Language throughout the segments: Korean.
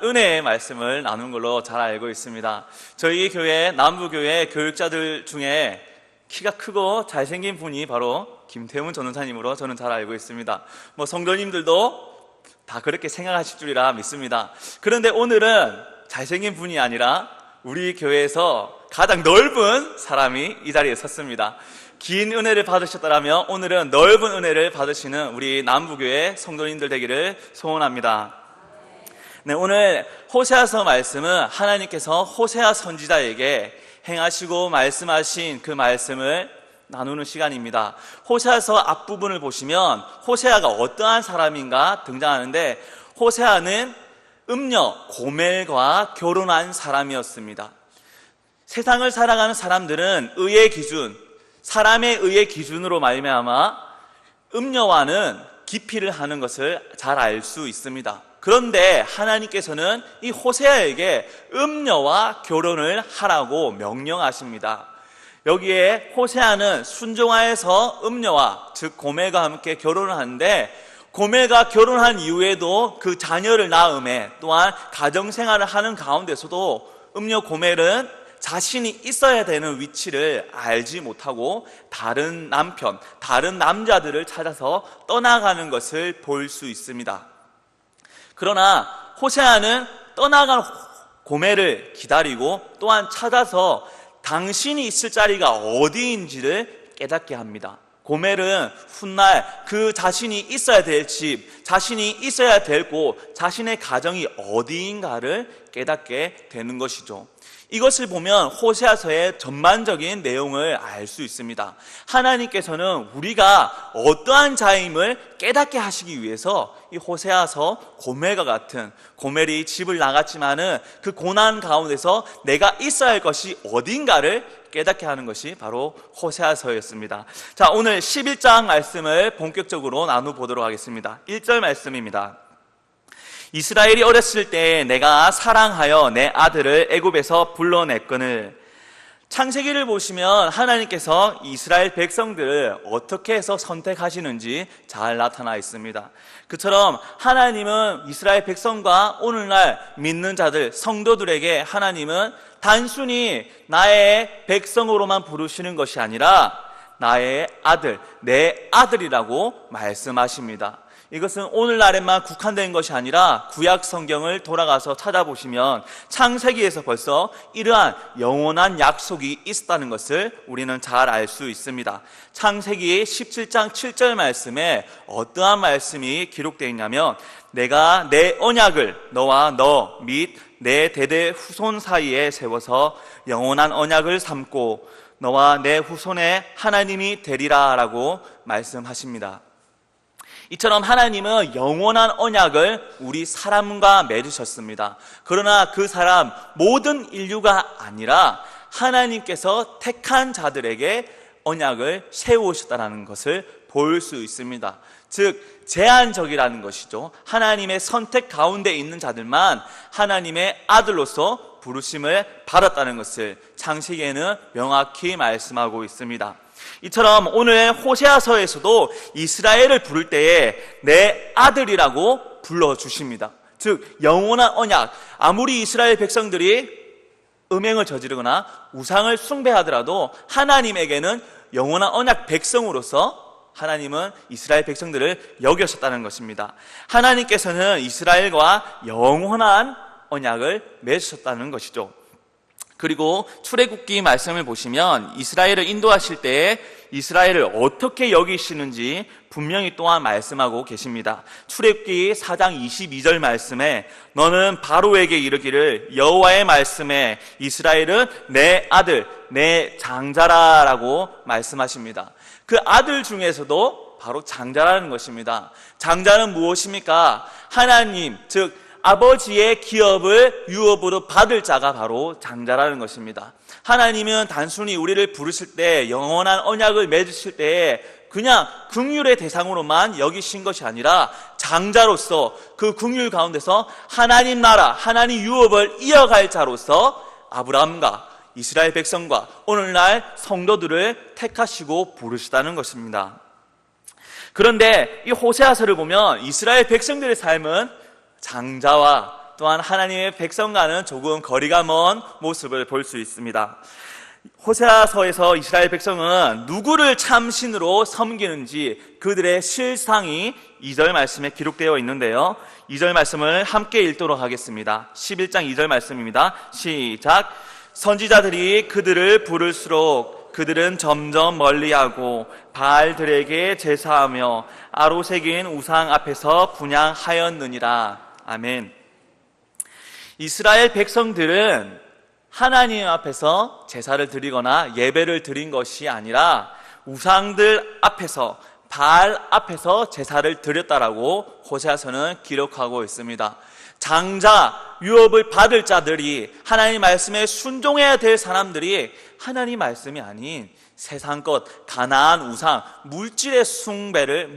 은혜의 말씀을 나눈 걸로 잘 알고 있습니다. 저희 교회 남부교회 교육자들 중에 키가 크고 잘생긴 분이 바로 김태훈 전도사님으로 저는 잘 알고 있습니다. 성도님들도 다 그렇게 생각하실 줄이라 믿습니다. 그런데 오늘은 잘생긴 분이 아니라 우리 교회에서 가장 넓은 사람이 이 자리에 섰습니다. 긴 은혜를 받으셨다면 오늘은 넓은 은혜를 받으시는 우리 남부교회 성도님들 되기를 소원합니다. 네, 오늘 호세아서 말씀은 하나님께서 호세아 선지자에게 행하시고 말씀하신 그 말씀을 나누는 시간입니다. 호세아서 앞부분을 보시면 호세아가 어떠한 사람인가 등장하는데, 호세아는 음녀 고멜과 결혼한 사람이었습니다. 세상을 살아가는 사람들은 의의 기준, 사람의 의의 기준으로 말미암아 음녀와는 기피를 하는 것을 잘 알 수 있습니다. 그런데 하나님께서는 이 호세아에게 음녀와 결혼을 하라고 명령하십니다. 여기에 호세아는 순종하여서 음녀와, 즉 고멜과 함께 결혼을 하는데, 고멜과 결혼한 이후에도 그 자녀를 낳음에 또한 가정생활을 하는 가운데서도 음녀 고멜은 자신이 있어야 되는 위치를 알지 못하고 다른 남편, 다른 남자들을 찾아서 떠나가는 것을 볼 수 있습니다. 그러나 호세아는 떠나간 고멜을 기다리고 또한 찾아서 당신이 있을 자리가 어디인지를 깨닫게 합니다. 고멜은 훗날 그 자신이 있어야 될 집, 자신이 있어야 될 곳, 자신의 가정이 어디인가를 깨닫게 되는 것이죠. 이것을 보면 호세아서의 전반적인 내용을 알 수 있습니다. 하나님께서는 우리가 어떠한 자임을 깨닫게 하시기 위해서 이 호세아서 고멜과 같은, 고멜이 집을 나갔지만은 그 고난 가운데서 내가 있어야 할 것이 어딘가를 깨닫게 하는 것이 바로 호세아서였습니다. 자, 오늘 11장 말씀을 본격적으로 나눠보도록 하겠습니다. 1절 말씀입니다. 이스라엘이 어렸을 때 내가 사랑하여 내 아들을 애굽에서 불러냈거늘. 창세기를 보시면 하나님께서 이스라엘 백성들을 어떻게 해서 선택하시는지 잘 나타나 있습니다. 그처럼 하나님은 이스라엘 백성과 오늘날 믿는 자들, 성도들에게 하나님은 단순히 나의 백성으로만 부르시는 것이 아니라 나의 아들, 내 아들이라고 말씀하십니다. 이것은 오늘날에만 국한된 것이 아니라 구약 성경을 돌아가서 찾아보시면 창세기에서 벌써 이러한 영원한 약속이 있었다는 것을 우리는 잘 알 수 있습니다. 창세기 17장 7절 말씀에 어떠한 말씀이 기록되어 있냐면, 내가 내 언약을 너와 너 및 내 대대 후손 사이에 세워서 영원한 언약을 삼고 너와 내 후손의 하나님이 되리라 라고 말씀하십니다. 이처럼 하나님은 영원한 언약을 우리 사람과 맺으셨습니다. 그러나 그 사람, 모든 인류가 아니라 하나님께서 택한 자들에게 언약을 세우셨다는 것을 볼 수 있습니다. 즉 제한적이라는 것이죠. 하나님의 선택 가운데 있는 자들만 하나님의 아들로서 부르심을 받았다는 것을 창세기에는 명확히 말씀하고 있습니다. 이처럼 오늘 호세아서에서도 이스라엘을 부를 때에 내 아들이라고 불러주십니다. 즉 영원한 언약, 아무리 이스라엘 백성들이 음행을 저지르거나 우상을 숭배하더라도 하나님에게는 영원한 언약 백성으로서 하나님은 이스라엘 백성들을 여기셨다는 것입니다. 하나님께서는 이스라엘과 영원한 언약을 맺으셨다는 것이죠. 그리고 출애굽기 말씀을 보시면 이스라엘을 인도하실 때에 이스라엘을 어떻게 여기시는지 분명히 또한 말씀하고 계십니다. 출애굽기 4장 22절 말씀에 너는 바로에게 이르기를 여호와의 말씀에 이스라엘은 내 아들, 내 장자라 라고 말씀하십니다. 그 아들 중에서도 바로 장자라는 것입니다. 장자는 무엇입니까? 하나님, 즉 아버지의 기업을 유업으로 받을 자가 바로 장자라는 것입니다. 하나님은 단순히 우리를 부르실 때, 영원한 언약을 맺으실 때 그냥 긍휼의 대상으로만 여기신 것이 아니라 장자로서 그 긍휼 가운데서 하나님 나라, 하나님 유업을 이어갈 자로서 아브라함과 이스라엘 백성과 오늘날 성도들을 택하시고 부르시다는 것입니다. 그런데 이 호세아서를 보면 이스라엘 백성들의 삶은 장자와 또한 하나님의 백성과는 조금 거리가 먼 모습을 볼 수 있습니다. 호세아서에서 이스라엘 백성은 누구를 참 신으로 섬기는지 그들의 실상이 2절 말씀에 기록되어 있는데요, 2절 말씀을 함께 읽도록 하겠습니다. 11장 2절 말씀입니다. 시작. 선지자들이 그들을 부를수록 그들은 점점 멀리하고 바알들에게 제사하며 아로새긴 우상 앞에서 분향하였느니라. 아멘. 이스라엘 백성들은 하나님 앞에서 제사를 드리거나 예배를 드린 것이 아니라 우상들 앞에서, 바알 앞에서 제사를 드렸다라고 호세아서는 기록하고 있습니다. 장자, 유업을 받을 자들이, 하나님 말씀에 순종해야 될 사람들이 하나님 말씀이 아닌 세상 것, 가나안 우상, 물질 숭배를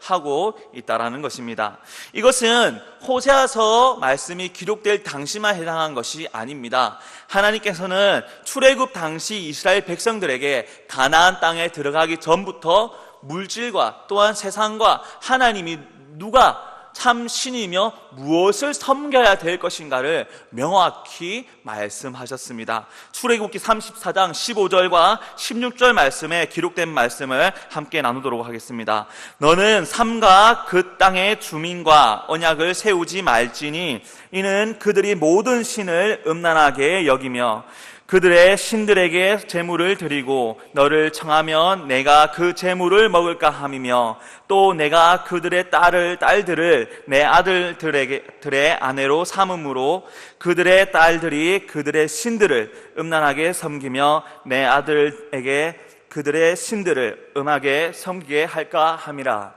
하고 있다라는 것입니다. 이것은 호세아서 말씀이 기록될 당시만 해당한 것이 아닙니다. 하나님께서는 출애굽 당시 이스라엘 백성들에게 가나안 땅에 들어가기 전부터 물질과 또한 세상과 하나님이 누가 참 신이며 무엇을 섬겨야 될 것인가를 명확히 말씀하셨습니다. 출애굽기 34장 15절과 16절 말씀에 기록된 말씀을 함께 나누도록 하겠습니다. 너는 삼가 그 땅의 주민과 언약을 세우지 말지니 이는 그들이 모든 신을 음란하게 여기며 그들의 신들에게 제물을 드리고 너를 청하면 내가 그 제물을 먹을까 함이며 또 내가 그들의 딸들을 내 아들들의 아내로 삼음으로 그들의 딸들이 그들의 신들을 음란하게 섬기며 내 아들에게 그들의 신들을 음하게 섬기게 할까 함이라.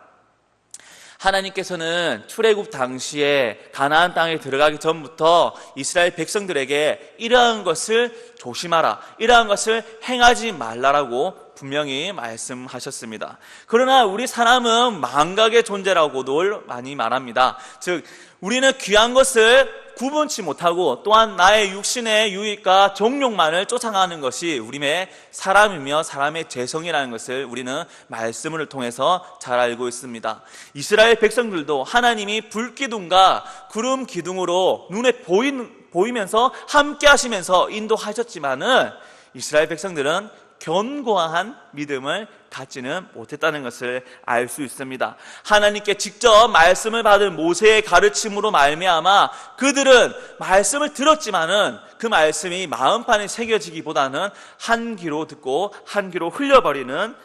하나님께서는 출애굽 당시에 가나안 땅에 들어가기 전부터 이스라엘 백성들에게 이러한 것을 조심하라, 이러한 것을 행하지 말라라고 분명히 말씀하셨습니다. 그러나 우리 사람은 망각의 존재라고도 많이 말합니다. 즉 우리는 귀한 것을 구분치 못하고 또한 나의 육신의 유익과 정욕만을 쫓아가는 것이 우리의 사람이며 사람의 죄성이라는 것을 우리는 말씀을 통해서 잘 알고 있습니다. 이스라엘 백성들도 하나님이 불기둥과 구름 기둥으로 눈에 보이면서 함께 하시면서 인도하셨지만은 이스라엘 백성들은 견고한 믿음을 갖지는 못했다는 것을 알 수 있습니다. 하나님께 직접 말씀을 받은 모세의 가르침으로 말미암아 그들은 말씀을 들었지만은 그 말씀이 마음판에 새겨지기보다는 한 귀로 듣고 한 귀로 흘려버리는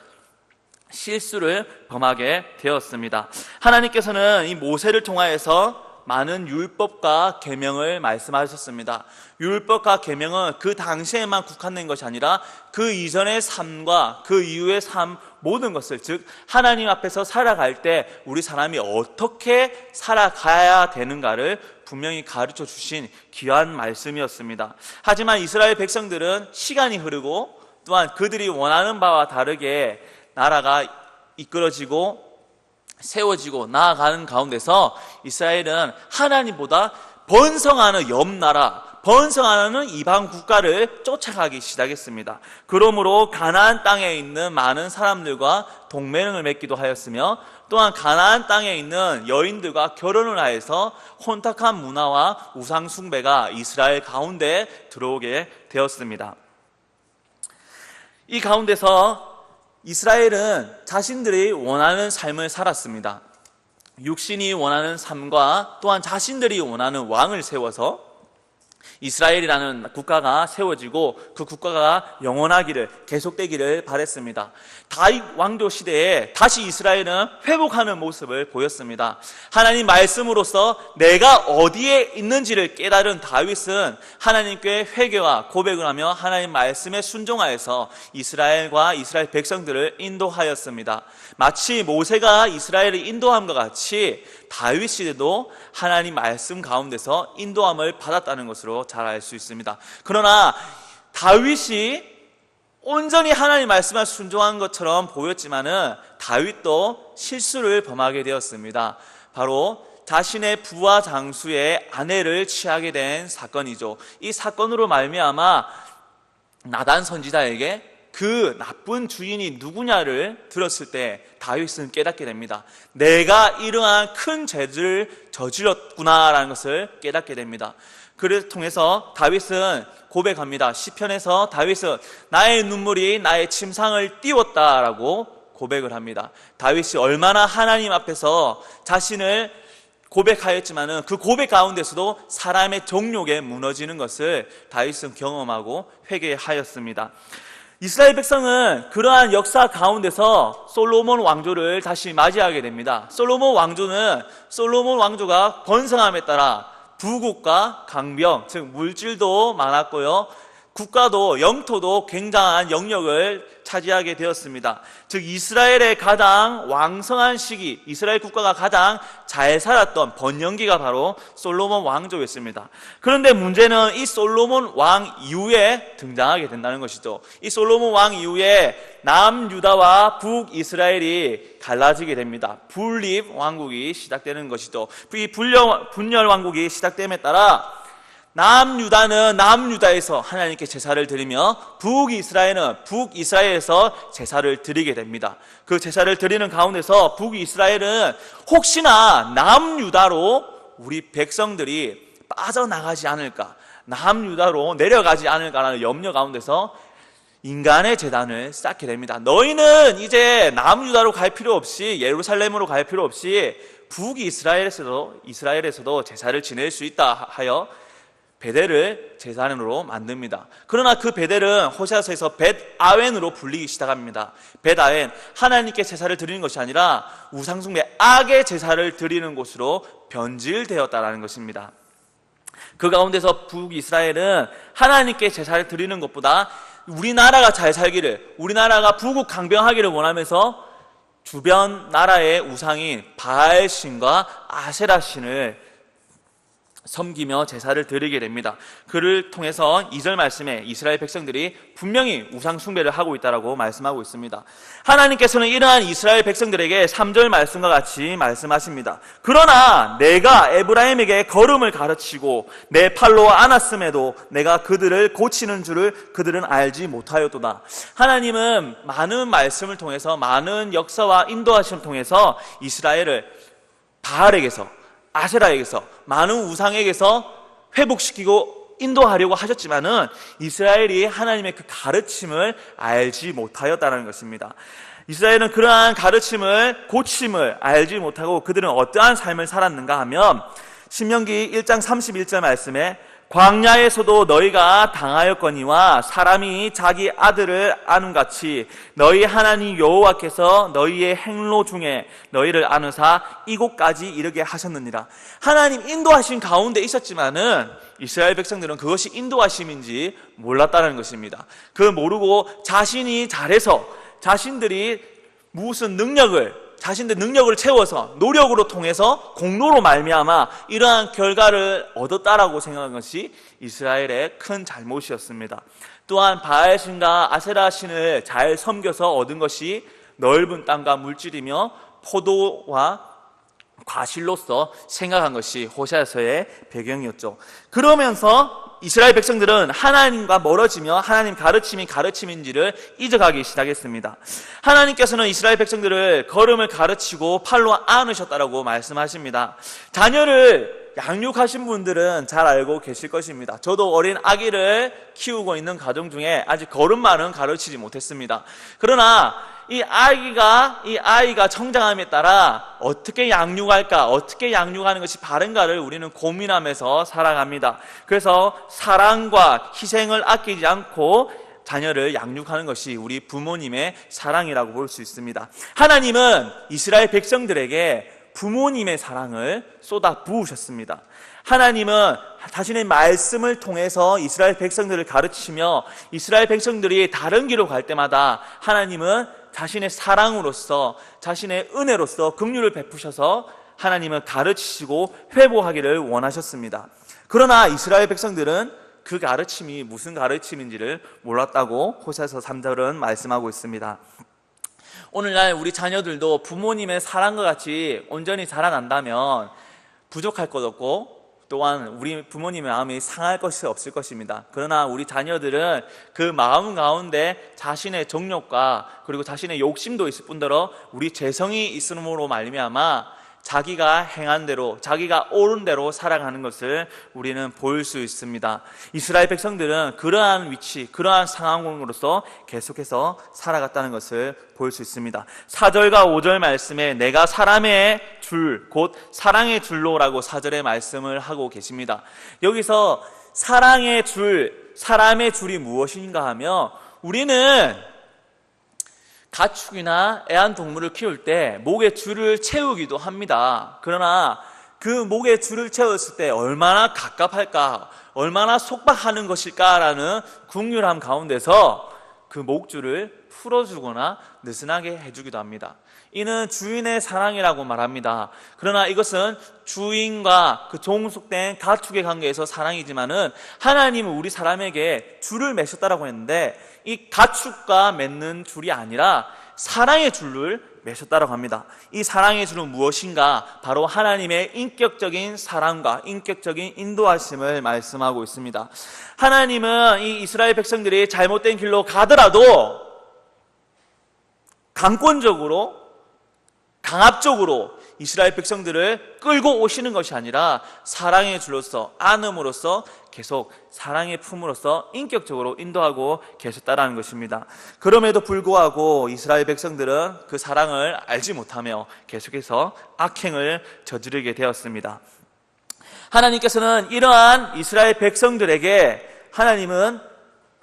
실수를 범하게 되었습니다. 하나님께서는 이 모세를 통하여서 많은 율법과 계명을 말씀하셨습니다. 율법과 계명은 그 당시에만 국한된 것이 아니라 그 이전의 삶과 그 이후의 삶 모든 것을, 즉 하나님 앞에서 살아갈 때 우리 사람이 어떻게 살아가야 되는가를 분명히 가르쳐 주신 귀한 말씀이었습니다. 하지만 이스라엘 백성들은 시간이 흐르고 또한 그들이 원하는 바와 다르게 나라가 이끌어지고 세워지고 나아가는 가운데서 이스라엘은 하나님보다 번성하는 옆나라, 번성하는 이방 국가를 쫓아가기 시작했습니다. 그러므로 가나안 땅에 있는 많은 사람들과 동맹을 맺기도 하였으며 또한 가나안 땅에 있는 여인들과 결혼을 하여서 혼탁한 문화와 우상 숭배가 이스라엘 가운데 들어오게 되었습니다. 이 가운데서 이스라엘은 자신들이 원하는 삶을 살았습니다. 육신이 원하는 삶과 또한 자신들이 원하는 왕을 세워서 이스라엘이라는 국가가 세워지고 그 국가가 영원하기를, 계속되기를 바랬습니다. 다윗 왕조 시대에 다시 이스라엘은 회복하는 모습을 보였습니다. 하나님 말씀으로서 내가 어디에 있는지를 깨달은 다윗은 하나님께 회개와 고백을 하며 하나님 말씀에 순종하여서 이스라엘과 이스라엘 백성들을 인도하였습니다. 마치 모세가 이스라엘을 인도함과 같이 다윗 시대도 하나님 말씀 가운데서 인도함을 받았다는 것으로 잘 알 수 있습니다. 그러나 다윗이 온전히 하나님 말씀에 순종한 것처럼 보였지만은 다윗도 실수를 범하게 되었습니다. 바로 자신의 부하 장수의 아내를 취하게 된 사건이죠. 이 사건으로 말미암아 나단 선지자에게 그 나쁜 주인이 누구냐를 들었을 때 다윗은 깨닫게 됩니다. 내가 이러한 큰 죄를 저질렀구나라는 것을 깨닫게 됩니다. 그를 통해서 다윗은 고백합니다. 시편에서 다윗은 나의 눈물이 나의 침상을 띄웠다라고 고백을 합니다. 다윗이 얼마나 하나님 앞에서 자신을 고백하였지만은 그 고백 가운데서도 사람의 정욕에 무너지는 것을 다윗은 경험하고 회개하였습니다. 이스라엘 백성은 그러한 역사 가운데서 솔로몬 왕조를 다시 맞이하게 됩니다. 솔로몬 왕조가 번성함에 따라 부국과 강병, 즉 물질도 많았고요, 국가도 영토도 굉장한 영역을 차지하게 되었습니다. 즉 이스라엘의 가장 왕성한 시기, 이스라엘 국가가 가장 잘 살았던 번영기가 바로 솔로몬 왕조였습니다. 그런데 문제는 이 솔로몬 왕 이후에 등장하게 된다는 것이죠. 이 솔로몬 왕 이후에 남유다와 북이스라엘이 갈라지게 됩니다. 분립 왕국이 시작되는 것이죠. 이 분열 왕국이 시작됨에 따라 남유다는 남유다에서 하나님께 제사를 드리며 북이스라엘은 북이스라엘에서 제사를 드리게 됩니다. 그 제사를 드리는 가운데서 북이스라엘은 혹시나 남유다로 우리 백성들이 빠져나가지 않을까, 남유다로 내려가지 않을까라는 염려 가운데서 인간의 제단을 쌓게 됩니다. 너희는 이제 남유다로 갈 필요 없이, 예루살렘으로 갈 필요 없이 북이스라엘에서도 제사를 지낼 수 있다 하여 베델을 제사장으로 만듭니다. 그러나 그 베델은 호세아서에서 벳아웬으로 불리기 시작합니다. 벳아웬, 하나님께 제사를 드리는 것이 아니라 우상숭배, 악의 제사를 드리는 곳으로 변질되었다는 것입니다. 그 가운데서 북이스라엘은 하나님께 제사를 드리는 것보다 우리나라가 잘 살기를, 우리나라가 부국 강병하기를 원하면서 주변 나라의 우상인 바알신과 아세라신을 섬기며 제사를 드리게 됩니다. 그를 통해서 2절 말씀에 이스라엘 백성들이 분명히 우상 숭배를 하고 있다고 말씀하고 있습니다. 하나님께서는 이러한 이스라엘 백성들에게 3절 말씀과 같이 말씀하십니다. 그러나 내가 에브라임에게 걸음을 가르치고 내 팔로 안았음에도 내가 그들을 고치는 줄을 그들은 알지 못하였도다. 하나님은 많은 말씀을 통해서, 많은 역사와 인도하심을 통해서 이스라엘을 바알에게서, 아세라에게서, 많은 우상에게서 회복시키고 인도하려고 하셨지만은 이스라엘이 하나님의 그 가르침을 알지 못하였다는 것입니다. 이스라엘은 그러한 가르침을, 고침을 알지 못하고 그들은 어떠한 삶을 살았는가 하면 신명기 1장 31절 말씀에 광야에서도 너희가 당하였거니와 사람이 자기 아들을 아는 같이 너희 하나님 여호와께서 너희의 행로 중에 너희를 아느사 이곳까지 이르게 하셨느니라. 하나님 인도하신 가운데 있었지만은 이스라엘 백성들은 그것이 인도하심인지 몰랐다는 것입니다. 그 모르고 자신이 잘해서 자신들이 무슨 자신들 능력을 채워서 노력으로 통해서 공로로 말미암아 이러한 결과를 얻었다라고 생각한 것이 이스라엘의 큰 잘못이었습니다. 또한 바알신과 아세라신을 잘 섬겨서 얻은 것이 넓은 땅과 물질이며 포도와 과실로서 생각한 것이 호세아서의 배경이었죠. 그러면서 이스라엘 백성들은 하나님과 멀어지며 하나님 가르침이 가르침인지를 잊어가기 시작했습니다. 하나님께서는 이스라엘 백성들을 걸음을 가르치고 팔로 안으셨다라고 말씀하십니다. 자녀를 양육하신 분들은 잘 알고 계실 것입니다. 저도 어린 아기를 키우고 있는 가정 중에 아직 걸음만은 가르치지 못했습니다. 그러나 이 아이가 성장함에 따라 어떻게 양육할까, 어떻게 양육하는 것이 바른가를 우리는 고민하면서 살아갑니다. 그래서 사랑과 희생을 아끼지 않고 자녀를 양육하는 것이 우리 부모님의 사랑이라고 볼 수 있습니다. 하나님은 이스라엘 백성들에게 부모님의 사랑을 쏟아 부으셨습니다. 하나님은 자신의 말씀을 통해서 이스라엘 백성들을 가르치며 이스라엘 백성들이 다른 길로 갈 때마다 하나님은 자신의 사랑으로서, 자신의 은혜로서 긍휼을 베푸셔서 하나님은 가르치시고 회복하기를 원하셨습니다. 그러나 이스라엘 백성들은 그 가르침이 무슨 가르침인지를 몰랐다고 호세아서 3절은 말씀하고 있습니다. 오늘날 우리 자녀들도 부모님의 사랑과 같이 온전히 자라난다면 부족할 것 없고 또한 우리 부모님의 마음이 상할 것이 없을 것입니다. 그러나 우리 자녀들은 그 마음 가운데 자신의 정욕과 그리고 자신의 욕심도 있을 뿐더러 우리 재성이 있음으로 말미암아 자기가 행한 대로, 자기가 옳은 대로 살아가는 것을 우리는 볼 수 있습니다. 이스라엘 백성들은 그러한 위치, 그러한 상황으로서 계속해서 살아갔다는 것을 볼 수 있습니다. 4절과 5절 말씀에 내가 사람의 줄, 곧 사랑의 줄로라고 4절에 말씀을 하고 계십니다. 여기서 사랑의 줄, 사람의 줄이 무엇인가 하며 우리는 가축이나 애완동물을 키울 때 목에 줄을 채우기도 합니다. 그러나 그 목에 줄을 채웠을 때 얼마나 갑갑할까, 얼마나 속박하는 것일까라는 궁휼함 가운데서 그 목줄을 풀어주거나 느슨하게 해주기도 합니다. 이는 주인의 사랑이라고 말합니다. 그러나 이것은 주인과 그 종속된 가축의 관계에서 사랑이지만은 하나님은 우리 사람에게 줄을 매셨다라고 했는데 이 가축과 맺는 줄이 아니라 사랑의 줄을 매셨다라고 합니다. 이 사랑의 줄은 무엇인가? 바로 하나님의 인격적인 사랑과 인격적인 인도하심을 말씀하고 있습니다. 하나님은 이 이스라엘 백성들이 잘못된 길로 가더라도 강권적으로, 강압적으로 이스라엘 백성들을 끌고 오시는 것이 아니라 사랑의 줄로서, 안음으로써 계속 사랑의 품으로써 인격적으로 인도하고 계셨다라는 것입니다. 그럼에도 불구하고 이스라엘 백성들은 그 사랑을 알지 못하며 계속해서 악행을 저지르게 되었습니다. 하나님께서는 이러한 이스라엘 백성들에게 하나님은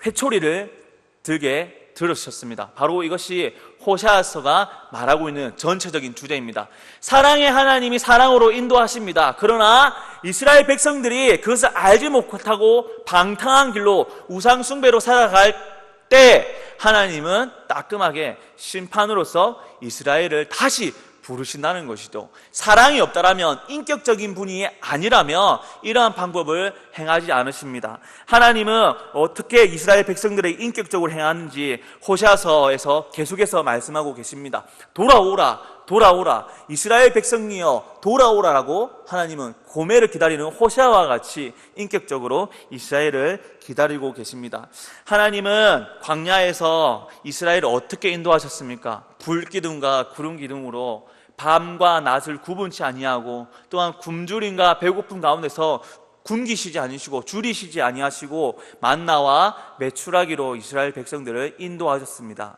회초리를 들게 들으셨습니다. 바로 이것이 호세아서가 말하고 있는 전체적인 주제입니다. 사랑의 하나님이 사랑으로 인도하십니다. 그러나 이스라엘 백성들이 그것을 알지 못하고 방탕한 길로 우상 숭배로 살아갈 때 하나님은 따끔하게 심판으로서 이스라엘을 다시 부르신다는 것이죠. 사랑이 없다라면, 인격적인 분이 아니라면 이러한 방법을 행하지 않으십니다. 하나님은 어떻게 이스라엘 백성들의 인격적으로 행하는지 호세아서에서 계속해서 말씀하고 계십니다. 돌아오라, 돌아오라, 이스라엘 백성이여 돌아오라라고 하나님은 고매를 기다리는 호세아와 같이 인격적으로 이스라엘을 기다리고 계십니다. 하나님은 광야에서 이스라엘을 어떻게 인도하셨습니까? 불기둥과 구름기둥으로 밤과 낮을 구분치 아니하고 또한 굶주림과 배고픔 가운데서 굶기시지 아니시고 줄이시지 아니하시고 만나와 메추라기로 이스라엘 백성들을 인도하셨습니다.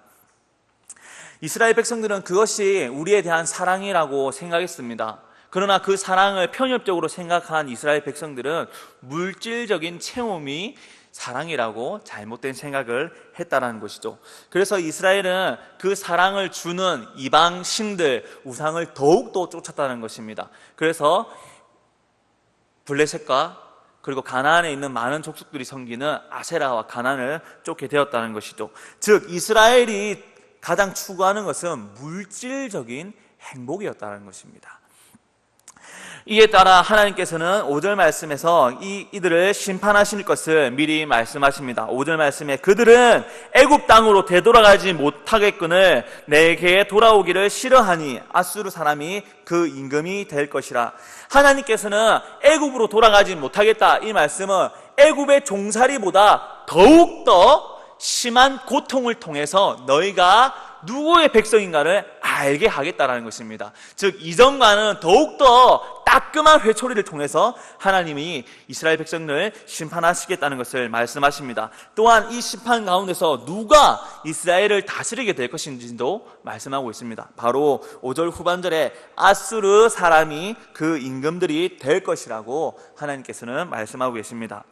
이스라엘 백성들은 그것이 우리에 대한 사랑이라고 생각했습니다. 그러나 그 사랑을 편협적으로 생각한 이스라엘 백성들은 물질적인 체험이 사랑이라고 잘못된 생각을 했다라는 것이죠. 그래서 이스라엘은 그 사랑을 주는 이방 신들, 우상을 더욱더 쫓았다는 것입니다. 그래서 블레셋과 그리고 가나안에 있는 많은 족속들이 섬기는 아세라와 가나안을 쫓게 되었다는 것이죠. 즉 이스라엘이 가장 추구하는 것은 물질적인 행복이었다는 것입니다. 이에 따라 하나님께서는 5절 말씀에서 이들을 심판하실 것을 미리 말씀하십니다. 5절 말씀에 그들은 애굽 땅으로 되돌아가지 못하겠거늘 내게 돌아오기를 싫어하니 아수르 사람이 그 임금이 될 것이라. 하나님께서는 애굽으로 돌아가지 못하겠다, 이 말씀은 애굽의 종살이보다 더욱더 심한 고통을 통해서 너희가 누구의 백성인가를 알게 하겠다라는 것입니다. 즉 이전과는 더욱더 따끔한 회초리를 통해서 하나님이 이스라엘 백성을 심판하시겠다는 것을 말씀하십니다. 또한 이 심판 가운데서 누가 이스라엘을 다스리게 될 것인지도 말씀하고 있습니다. 바로 5절 후반절에 아수르 사람이 그 임금들이 될 것이라고 하나님께서는 말씀하고 계십니다.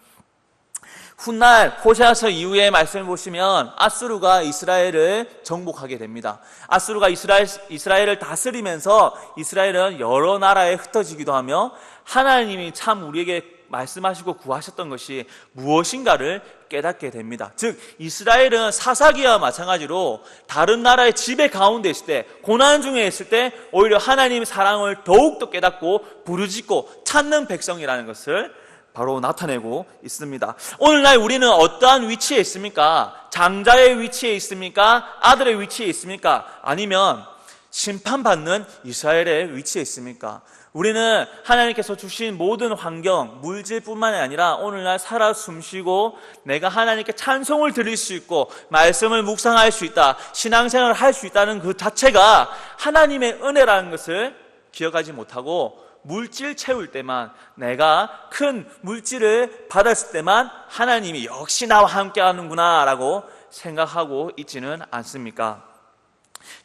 훗날 호세아서 이후의 말씀을 보시면 아수르가 이스라엘을 정복하게 됩니다. 아수르가 이스라엘을 다스리면서 이스라엘은 여러 나라에 흩어지기도 하며 하나님이 참 우리에게 말씀하시고 구하셨던 것이 무엇인가를 깨닫게 됩니다. 즉 이스라엘은 사사기와 마찬가지로 다른 나라의 지배 가운데 있을 때, 고난 중에 있을 때 오히려 하나님의 사랑을 더욱더 깨닫고 부르짖고 찾는 백성이라는 것을 바로 나타내고 있습니다. 오늘날 우리는 어떠한 위치에 있습니까? 장자의 위치에 있습니까? 아들의 위치에 있습니까? 아니면 심판받는 이스라엘의 위치에 있습니까? 우리는 하나님께서 주신 모든 환경, 물질뿐만이 아니라 오늘날 살아 숨쉬고 내가 하나님께 찬송을 드릴 수 있고 말씀을 묵상할 수 있다, 신앙생활을 할 수 있다는 그 자체가 하나님의 은혜라는 것을 기억하지 못하고 물질 채울 때만, 내가 큰 물질을 받았을 때만 하나님이 역시 나와 함께 하는구나 라고 생각하고 있지는 않습니까?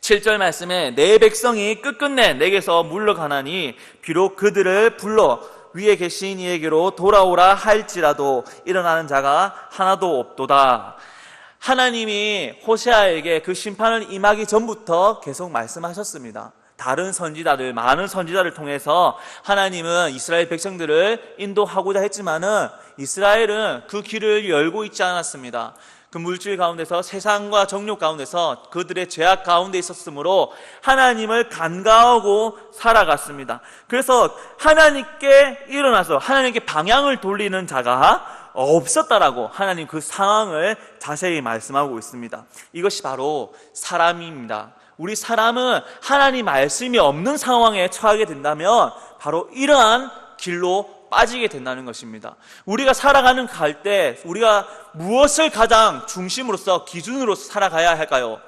7절 말씀에 내 백성이 끝끝내 내게서 물러가나니 비록 그들을 불러 위에 계신 이에게로 돌아오라 할지라도 일어나는 자가 하나도 없도다. 하나님이 호세아에게 그 심판을 임하기 전부터 계속 말씀하셨습니다. 다른 선지자들, 많은 선지자를 통해서 하나님은 이스라엘 백성들을 인도하고자 했지만은 이스라엘은 그 길을 열고 있지 않았습니다. 그 물질 가운데서, 세상과 정욕 가운데서 그들의 죄악 가운데 있었으므로 하나님을 간과하고 살아갔습니다. 그래서 하나님께 일어나서 하나님께 방향을 돌리는 자가 없었다라고 하나님 그 상황을 자세히 말씀하고 있습니다. 이것이 바로 사람입니다. 우리 사람은 하나님 말씀이 없는 상황에 처하게 된다면 바로 이러한 길로 빠지게 된다는 것입니다. 우리가 살아가는 갈 때 우리가 무엇을 가장 중심으로서 기준으로서 살아가야 할까요?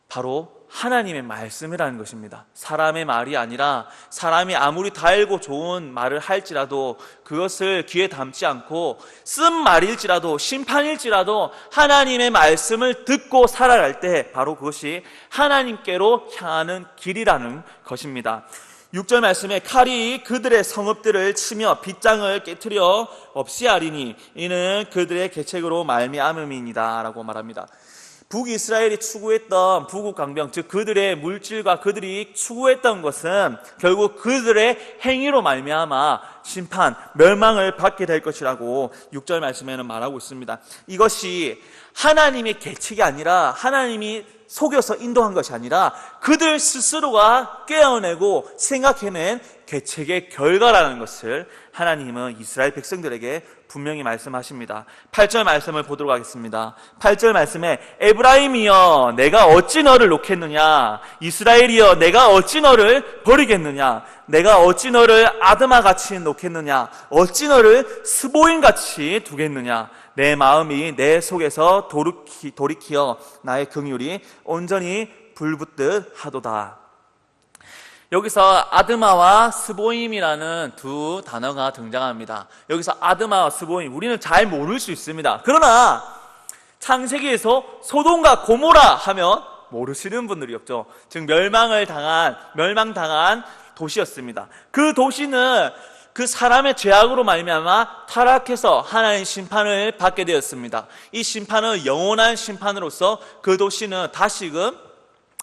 바로 하나님의 말씀이라는 것입니다. 사람의 말이 아니라 사람이 아무리 달고 좋은 말을 할지라도 그것을 귀에 담지 않고 쓴 말일지라도 심판일지라도 하나님의 말씀을 듣고 살아갈 때 바로 그것이 하나님께로 향하는 길이라는 것입니다. 6절 말씀에 칼이 그들의 성읍들을 치며 빗장을 깨트려 없이 하리니 이는 그들의 계책으로 말미암음이니이다 라고 말합니다. 북이스라엘이 추구했던 부국강병, 즉 그들의 물질과 그들이 추구했던 것은 결국 그들의 행위로 말미암아 심판, 멸망을 받게 될 것이라고 6절 말씀에는 말하고 있습니다. 이것이 하나님의 계책이 아니라 하나님이 속여서 인도한 것이 아니라 그들 스스로가 꿰어내고 생각해낸 계책의 결과라는 것을 하나님은 이스라엘 백성들에게 분명히 말씀하십니다. 8절 말씀을 보도록 하겠습니다. 8절 말씀에 에브라임이여 내가 어찌 너를 놓겠느냐, 이스라엘이여 내가 어찌 너를 버리겠느냐, 내가 어찌 너를 아드마같이 놓겠느냐, 어찌 너를 스보임같이 두겠느냐, 내 마음이 내 속에서 돌이키어 나의 긍휼이 온전히 불붙듯 하도다. 여기서 아드마와 스보임이라는 두 단어가 등장합니다. 여기서 아드마와 스보임, 우리는 잘 모를 수 있습니다. 그러나 창세기에서 소돔과 고모라 하면 모르시는 분들이 없죠. 즉 멸망당한 도시였습니다. 그 도시는 그 사람의 죄악으로 말미암아 타락해서 하나님의 심판을 받게 되었습니다. 이 심판은 영원한 심판으로서 그 도시는 다시금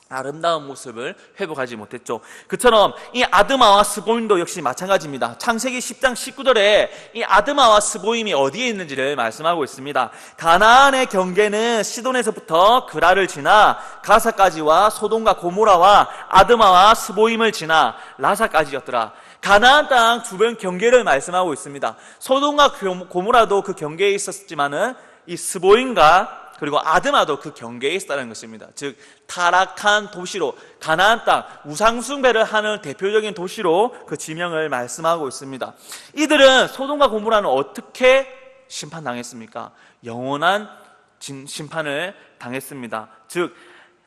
아름다운 모습을 회복하지 못했죠. 그처럼 이 아드마와 스보임도 역시 마찬가지입니다. 창세기 10장 19절에 이 아드마와 스보임이 어디에 있는지를 말씀하고 있습니다. 가나안의 경계는 시돈에서부터 그라를 지나 가사까지와 소돔과 고모라와 아드마와 스보임을 지나 라사까지였더라. 가나안 땅 주변 경계를 말씀하고 있습니다. 소돔과 고모라도 그 경계에 있었지만은 이 스보임과 그리고 아드마도 그 경계에 있다는 것입니다. 즉 타락한 도시로, 가나안 땅 우상숭배를 하는 대표적인 도시로 그 지명을 말씀하고 있습니다. 이들은 소돔과 고모라는 어떻게 심판당했습니까? 영원한 심판을 당했습니다. 즉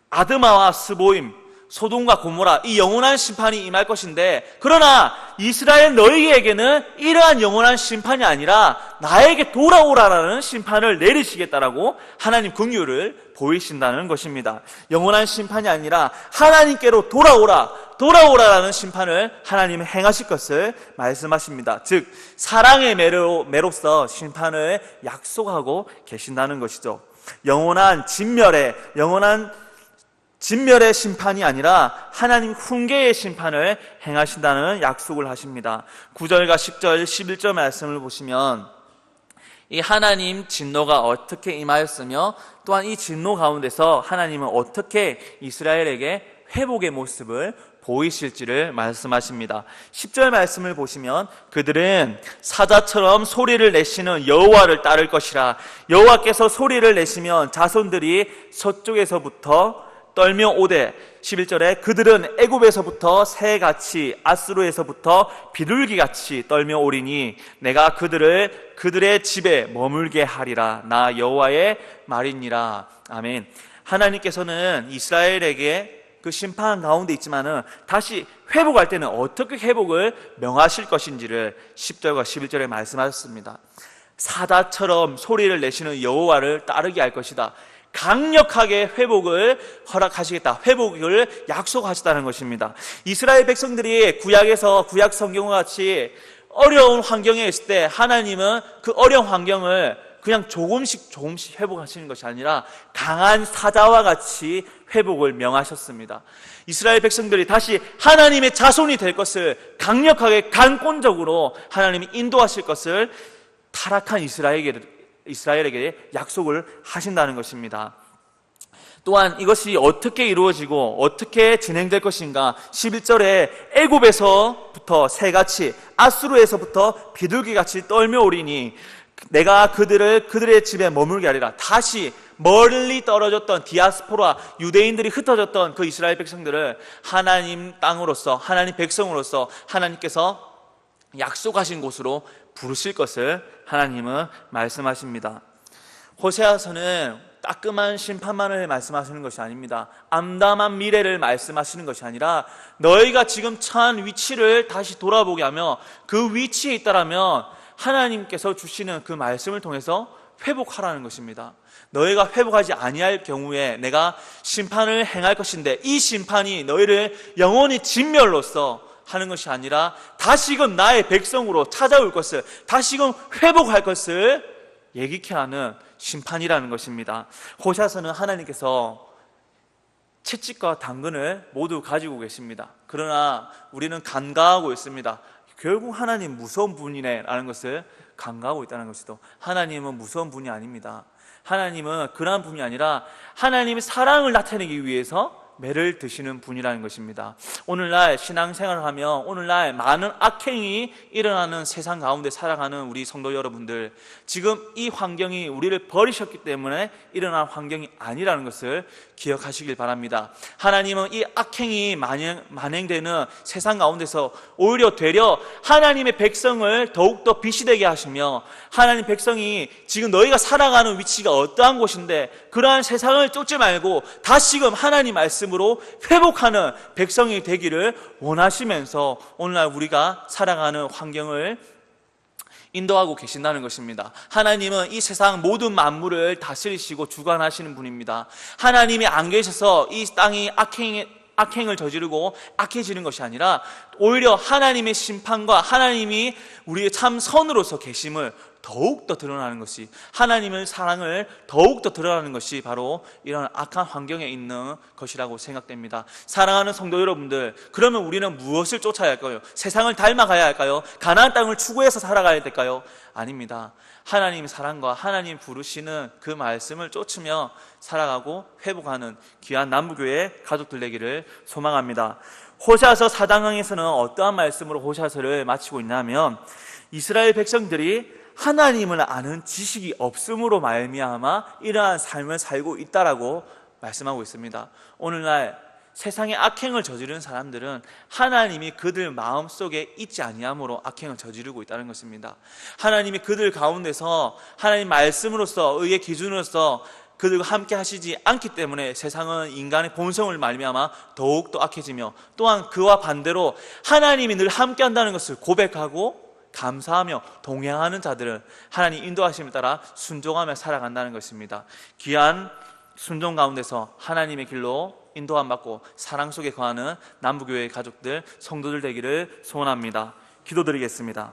아드마와 스보임, 소돔과 고모라, 이 영원한 심판이 임할 것인데, 그러나 이스라엘 너희에게는 이러한 영원한 심판이 아니라 나에게 돌아오라라는 심판을 내리시겠다라고 하나님 긍휼을 보이신다는 것입니다. 영원한 심판이 아니라 하나님께로 돌아오라라는 심판을 하나님이 행하실 것을 말씀하십니다. 즉 사랑의 매로서 심판을 약속하고 계신다는 것이죠. 영원한 진멸의 심판이 아니라 하나님 훈계의 심판을 행하신다는 약속을 하십니다. 9절과 10절, 11절 말씀을 보시면 이 하나님 진노가 어떻게 임하였으며 또한 이 진노 가운데서 하나님은 어떻게 이스라엘에게 회복의 모습을 보이실지를 말씀하십니다. 10절 말씀을 보시면 그들은 사자처럼 소리를 내시는 여호와를 따를 것이라. 여호와께서 소리를 내시면 자손들이 서쪽에서부터 떨며 오되 11절에 그들은 애굽에서부터 새같이 아수르에서부터 비둘기같이 떨며 오리니 내가 그들의 집에 머물게 하리라. 나 여호와의 말이니라. 아멘. 하나님께서는 이스라엘에게 그 심판 가운데 있지만은 다시 회복할 때는 어떻게 회복을 명하실 것인지를 10절과 11절에 말씀하셨습니다. 사자처럼 소리를 내시는 여호와를 따르게 할 것이다. 강력하게 회복을 허락하시겠다. 회복을 약속하셨다는 것입니다. 이스라엘 백성들이 구약 성경과 같이 어려운 환경에 있을 때 하나님은 그 어려운 환경을 그냥 조금씩 회복하시는 것이 아니라 강한 사자와 같이 회복을 명하셨습니다. 이스라엘 백성들이 다시 하나님의 자손이 될 것을 강력하게 강권적으로 하나님이 인도하실 것을 타락한 이스라엘에게 약속을 하신다는 것입니다. 또한 이것이 어떻게 이루어지고 어떻게 진행될 것인가 11절에 애굽에서부터 새같이 아수르에서부터 비둘기같이 떨며 오리니 내가 그들의 집에 머물게 하리라. 다시 멀리 떨어졌던 디아스포라 유대인들이 흩어졌던 그 이스라엘 백성들을 하나님 땅으로서 하나님 백성으로서 하나님께서 약속하신 곳으로 부르실 것을 하나님은 말씀하십니다. 호세아서는 따끔한 심판만을 말씀하시는 것이 아닙니다. 암담한 미래를 말씀하시는 것이 아니라 너희가 지금 처한 위치를 다시 돌아보게 하며 그 위치에 있다라면 하나님께서 주시는 그 말씀을 통해서 회복하라는 것입니다. 너희가 회복하지 아니할 경우에 내가 심판을 행할 것인데 이 심판이 너희를 영원히 진멸로써 하는 것이 아니라 다시금 나의 백성으로 찾아올 것을 다시금 회복할 것을 예기케 하는 심판이라는 것입니다. 호세아서는 하나님께서 채찍과 당근을 모두 가지고 계십니다. 그러나 우리는 간과하고 있습니다. 결국 하나님 무서운 분이네 라는 것을 간과하고 있다는 것이죠. 하나님은 무서운 분이 아닙니다. 하나님은 그러한 분이 아니라 하나님의 사랑을 나타내기 위해서 매를 드시는 분이라는 것입니다. 오늘날 신앙생활을 하며 오늘날 많은 악행이 일어나는 세상 가운데 살아가는 우리 성도 여러분들, 지금 이 환경이 우리를 버리셨기 때문에 일어난 환경이 아니라는 것을 기억하시길 바랍니다. 하나님은 이 악행이 만행되는 세상 가운데서 오히려 되려 하나님의 백성을 더욱더 빛이 되게 하시며 하나님 백성이 지금 너희가 살아가는 위치가 어떠한 곳인데 그러한 세상을 쫓지 말고 다시금 하나님 말씀으로 회복하는 백성이 되기를 원하시면서 오늘날 우리가 살아가는 환경을 인도하고 계신다는 것입니다. 하나님은 이 세상 모든 만물을 다스리시고 주관하시는 분입니다. 하나님이 안 계셔서 이 땅이 악행을 저지르고 악해지는 것이 아니라 오히려 하나님의 심판과 하나님이 우리의 참 선으로서 계심을 더욱더 드러나는 것이, 하나님의 사랑을 더욱더 드러나는 것이 바로 이런 악한 환경에 있는 것이라고 생각됩니다. 사랑하는 성도 여러분들, 그러면 우리는 무엇을 쫓아야 할까요? 세상을 닮아가야 할까요? 가나안 땅을 추구해서 살아가야 될까요? 아닙니다. 하나님의 사랑과 하나님 부르시는 그 말씀을 쫓으며 살아가고 회복하는 귀한 남부교회 가족들 되기를 소망합니다. 호세아서 4장에서는 어떠한 말씀으로 호세아서를 마치고 있냐면, 이스라엘 백성들이 하나님을 아는 지식이 없음으로 말미암아 이러한 삶을 살고 있다라고 말씀하고 있습니다. 오늘날 세상에 악행을 저지르는 사람들은 하나님이 그들 마음속에 있지 아니함으로 악행을 저지르고 있다는 것입니다. 하나님이 그들 가운데서 하나님 말씀으로서 의의 기준으로서 그들과 함께 하시지 않기 때문에 세상은 인간의 본성을 말미암아 더욱더 악해지며, 또한 그와 반대로 하나님이 늘 함께 한다는 것을 고백하고 감사하며 동행하는 자들은 하나님 인도하심에 따라 순종하며 살아간다는 것입니다. 귀한 순종 가운데서 하나님의 길로 인도함 받고 사랑 속에 거하는 남부교회 가족들, 성도들 되기를 소원합니다. 기도드리겠습니다.